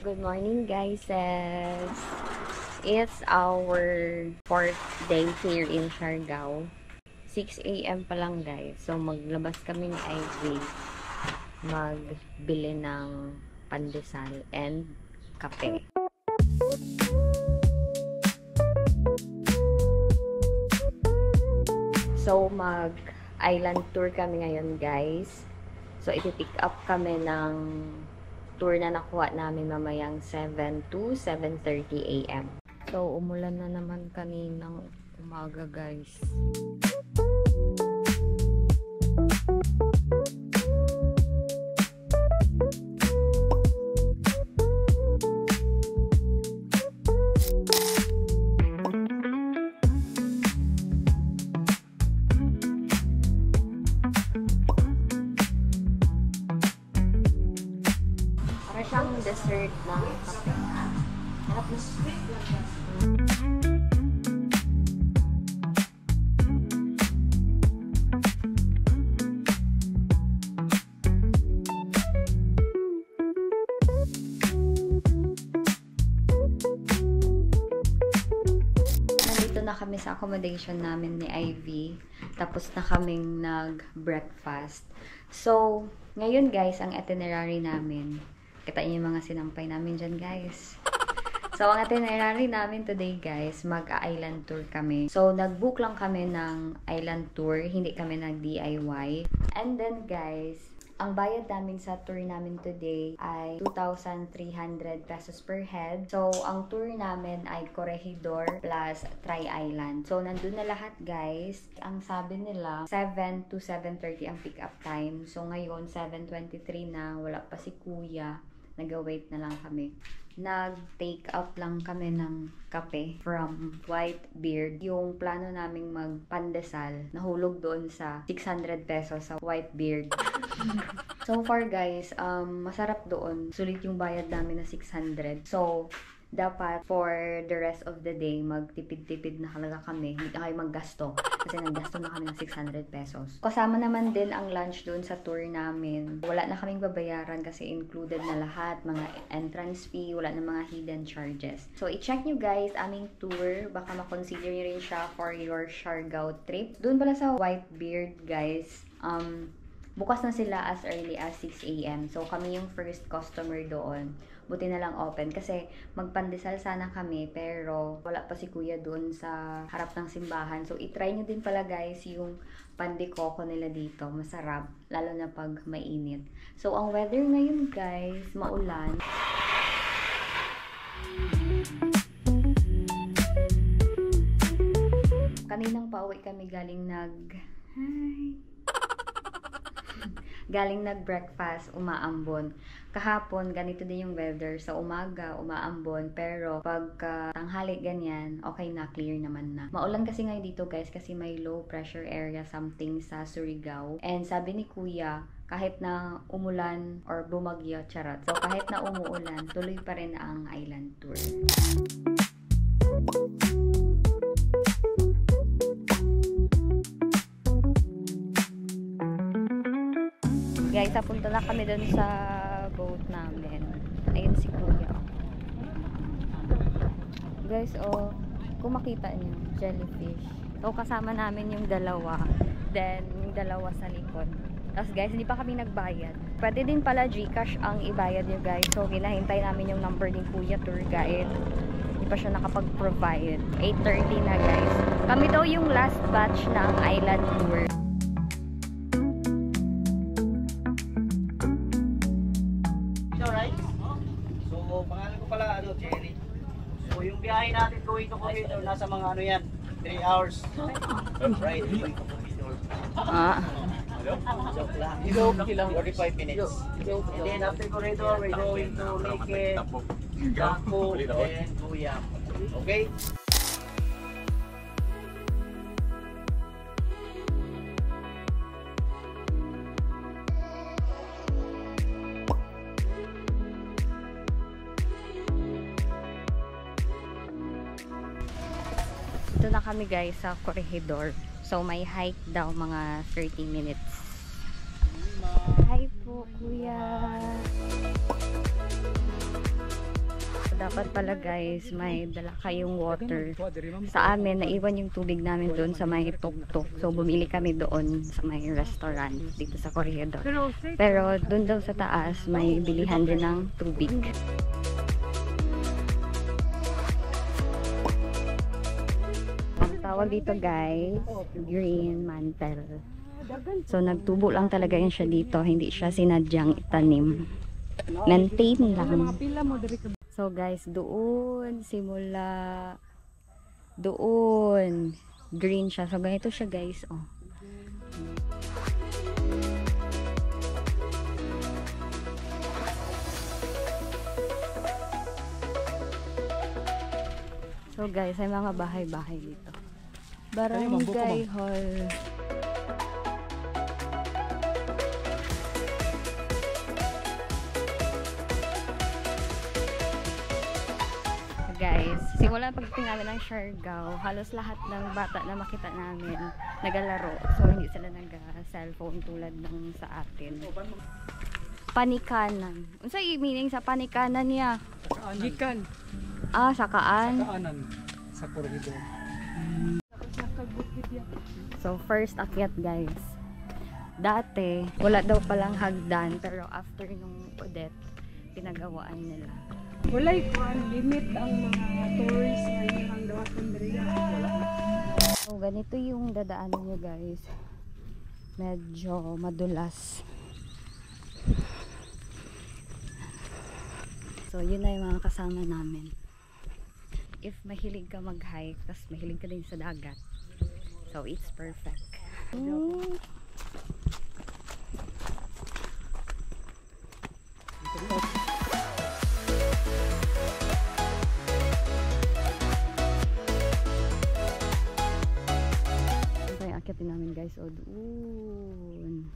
Good morning, guys. It's our 4th day here in Siargao. 6 AM pa lang, guys. So, maglabas kami ni Ivy. Magbili ng pandesal and kape. So, mag-island tour kami ngayon, guys. So, ipipick up kami ng tour na nakuha namin mamayang 7 to 7:30 AM. So, umulan na naman kaninang umaga, guys. Siyang dessert ng kape. Harap na. Nandito na kami sa accommodation namin ni Ivy. Tapos na kaming nag-breakfast. So, ngayon guys, ang itinerary namin. Kita niyo yung mga sinampay namin dyan, guys. So, ang itinerary namin today, guys, mag-island tour kami. So, nag-book lang kami ng island tour. Hindi kami nag-DIY. And then, guys, ang bayad namin sa tour namin today ay 2,300 pesos per head. So, ang tour namin ay Corregidor plus Tri-Island. So, nandun na lahat, guys. Ang sabi nila, 7 to 7:30 ang pick-up time. So, ngayon, 7:23 na. Wala pa si Kuya. Nag-wait na lang kami. Nag-take out lang kami ng kape from Whitebeard. Yung plano naming magpandesal, nahulog doon sa 600 pesos sa Whitebeard. So far guys, masarap doon. Sulit yung bayad namin na 600. So, dapat for the rest of the day, magtipid-tipid na talaga kami. Hindi na kayo maggasto. Kasi naggasto na kami ng 600 pesos. Kasama naman din ang lunch doon sa tour namin. Wala na kaming babayaran kasi included na lahat. Mga entrance fee, wala na mga hidden charges. So, i-check nyo guys aming tour. Baka makonsider nyo rin siya for your Siargao trip. Doon pala sa Whitebeard guys, bukas na sila as early as 6 AM. So, kami yung first customer doon. Buti na lang open. Kasi, magpandesal sana kami, pero wala pa si Kuya doon sa harap ng simbahan. So, itry nyo din pala guys yung pandikoko nila dito. Masarap. Lalo na pag mainit. So, ang weather ngayon guys, maulan. Kaninang pauwi kami galing nag-breakfast, umaambon. Kahapon, ganito din yung weather. Sa umaga, umaambon. Pero pagka tanghali ganyan, okay na, clear naman na. Maulan kasi ngayon dito guys, kasi may low pressure area something sa Surigao. And sabi ni Kuya, kahit na umulan or bumagyo, charot. So kahit na umuulan, tuloy pa rin ang island tour. Guys, napunta na kami doon sa boat namin. Ayun si Kuya. Guys, kung makita niyo, jellyfish. So, kasama namin yung dalawa. Then, yung dalawa sa likod. Tapos guys, hindi pa kami nagbayad. Pwede din pala GCash ang ibayad nyo guys. So, hinahintay namin yung number ni Kuya Tour Guide. Hindi pa siya nakapag-provide. 8:30 na guys. Kami daw yung last batch ng island tour. Pangalan ko pala, Jerry. So, yung biyahe natin going to Corregidor, nasa mga yan, 3 hours. Right, going to Corregidor. Joke lang. 45 minutes. And then after Corregidor, we're going to Leke, Daco, and Guyam. Okay? Ito na kami guys sa Corregidor. So may hike daw mga 30 minutes. Hi po kuya. dapat pala guys, may dala kayong water. Sa amin, naiwan yung tubig namin doon sa may tuktok. So, bumili kami doon sa may restaurant dito sa Corregidor. Pero doon daw sa taas, may bilihan din ng tubig. Ang tawag dito guys, green mantle. So, nagtubo lang talaga yun siya dito. Hindi siya sinadyang itanim. Maintain lang. So guys, doon simula doon green siya. So ganito siya guys, oh. So guys, ay mga bahay-bahay dito. Barangay Hall. Guys, simula pagdating namin ng Siargao, halos lahat ng bata na makita namin nagalaro. So, hindi sila nag-cellphone tulad ng sa atin. Panikanan. Unsa yung meaning sa panikanan niya? Gikan. Ah, sakaan. Kaanan sa Corregidor. So, first akyat guys. Dati, wala daw palang hagdan, pero after nung Odette, pinagawaan nila. Walay limit ang mga tours ngayon ang dawat Andrea. So, ganito yung dadaanan nyo guys. Medyo madulas. So, yun na yung mga kasama namin. If mahilig ka mag-hike, tas mahilig ka din sa dagat, so it's perfect. Ito yung akyatin namin guys, o doon.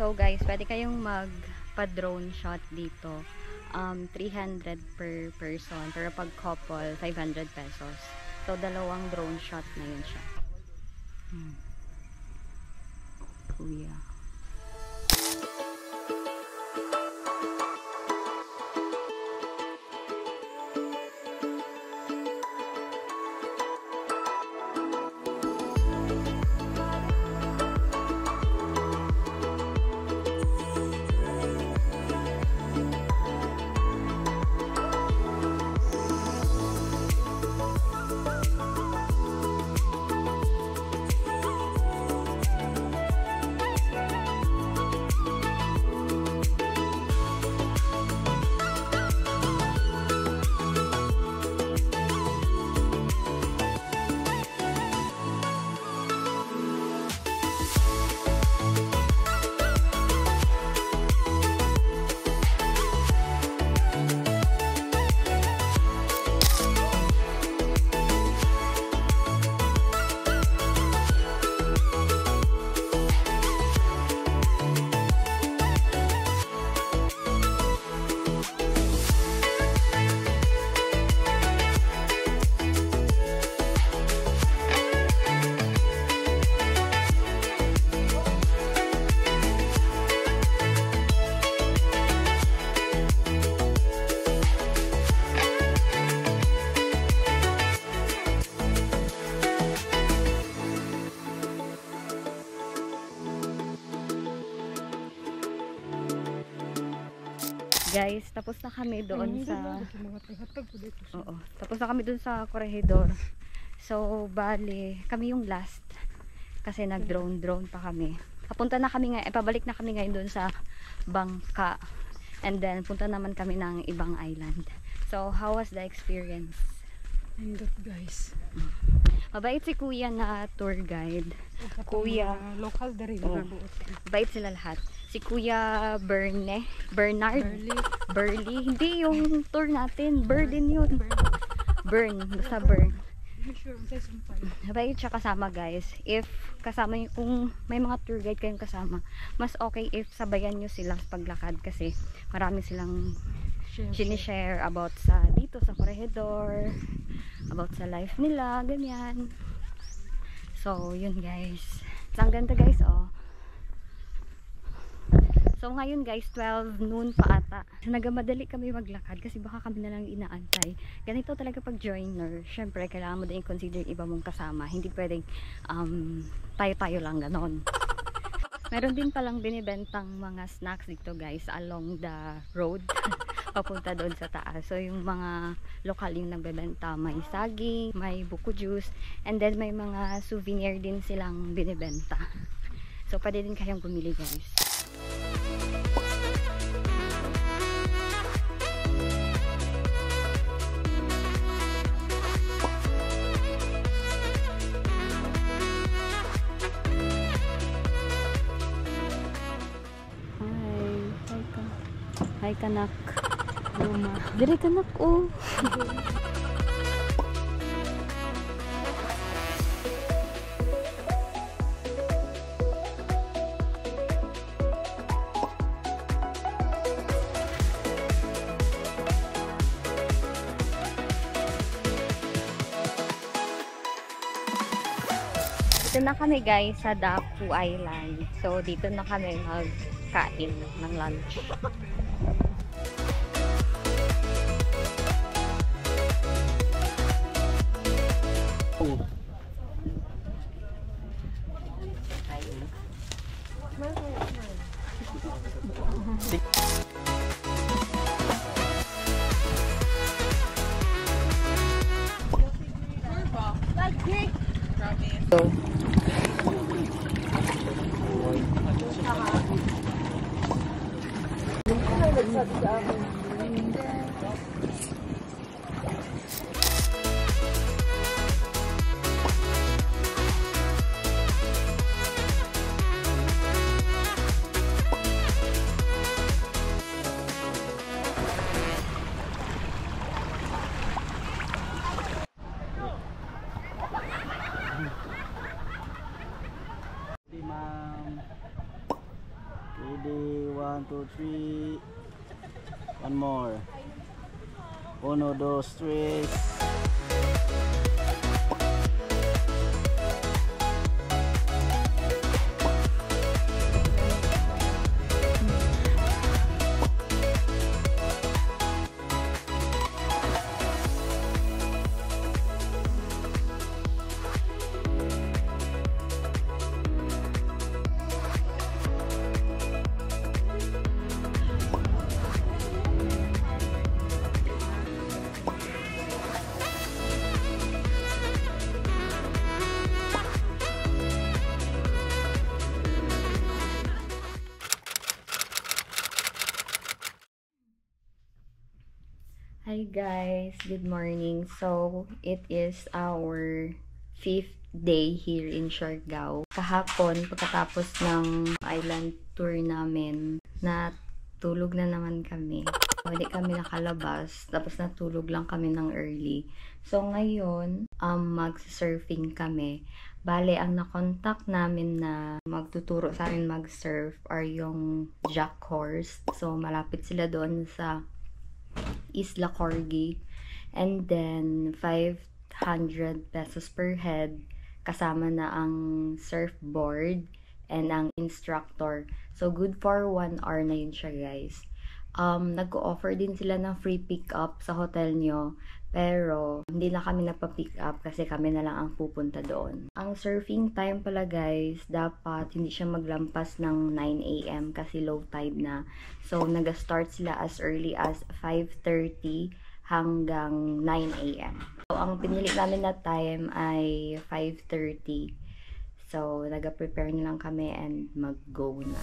So guys, pwede kayong magpa-drone shot dito. 300 per person. Pero pag couple, 500 pesos. So, dalawang drone shot na yun siya. Kuya. Guys, tapos na kami doon sa Oo, tapos na kami doon sa Corregidor. So, bali, kami yung last kasi nag-drone pa kami. Papunta na kami ngayon, pabalik na kami ngayon doon sa Bangka. And then, punta naman kami ng ibang island. So, how was the experience? Indot guys. Mabait si Kuya na tour guide. Kuya, local dari mabait sila lahat. Si Kuya Bernard. Burley. Hindi yung tour natin. Burden yun. Basta Burn. Mabait siya kasama guys. If kasama nyo, kung may mga tour guide kayong kasama, mas okay if sabayan nyo sila sa paglakad kasi marami silang sinishare about sa dito sa Corregidor, about sa life nila, ganyan. So, yun guys. Ang ganda guys, oh. So ngayon guys, 12 noon pa ata. Nagamadali kami maglakad kasi baka kami na lang inaantay. Ganito talaga pag joiner. Syempre, kailangan mo din i-consider iba mong kasama. Hindi pwedeng tayo-tayo lang ganon. Meron din palang binibentang mga snacks dito guys along the road. Papunta doon sa taas. So yung mga lokal yung nagbebenta. May saging, may buko juice, and then may mga souvenir din silang binibenta. So pwede din kayong bumili guys. Hi kanak. Luma. Dire kanak oh. Dito na kami guys sa Dapu Island. So dito na kami magkain ng lunch. So, Ready, 1, 2, 3. One more. 1, 2, 3. hi guys, good morning. So, it is our 5th day here in Siargao. Kahapon, pagkatapos ng island tour namin, natulog na naman kami. Hindi kami nakalabas, tapos natulog lang kami ng early. So, ngayon, mag-surfing kami. Bale, ang nakontak namin na magtuturo sa amin mag-surf are yung Jack Horse. So, malapit sila doon sa Isla Corgi, and then 500 pesos per head kasama na ang surfboard and ang instructor. So good for 1 hour na yun siya guys. Nag-offer din sila ng free pick up sa hotel nyo, pero hindi na kami nagpa-pick up kasi kami na lang ang pupunta doon. Ang surfing time pala guys, dapat hindi siya maglampas ng 9 AM kasi low tide na. So nag-start sila as early as 5:30 hanggang 9 AM. So ang pinili namin na time ay 5:30. So nag-prepare na lang kami and mag-go na.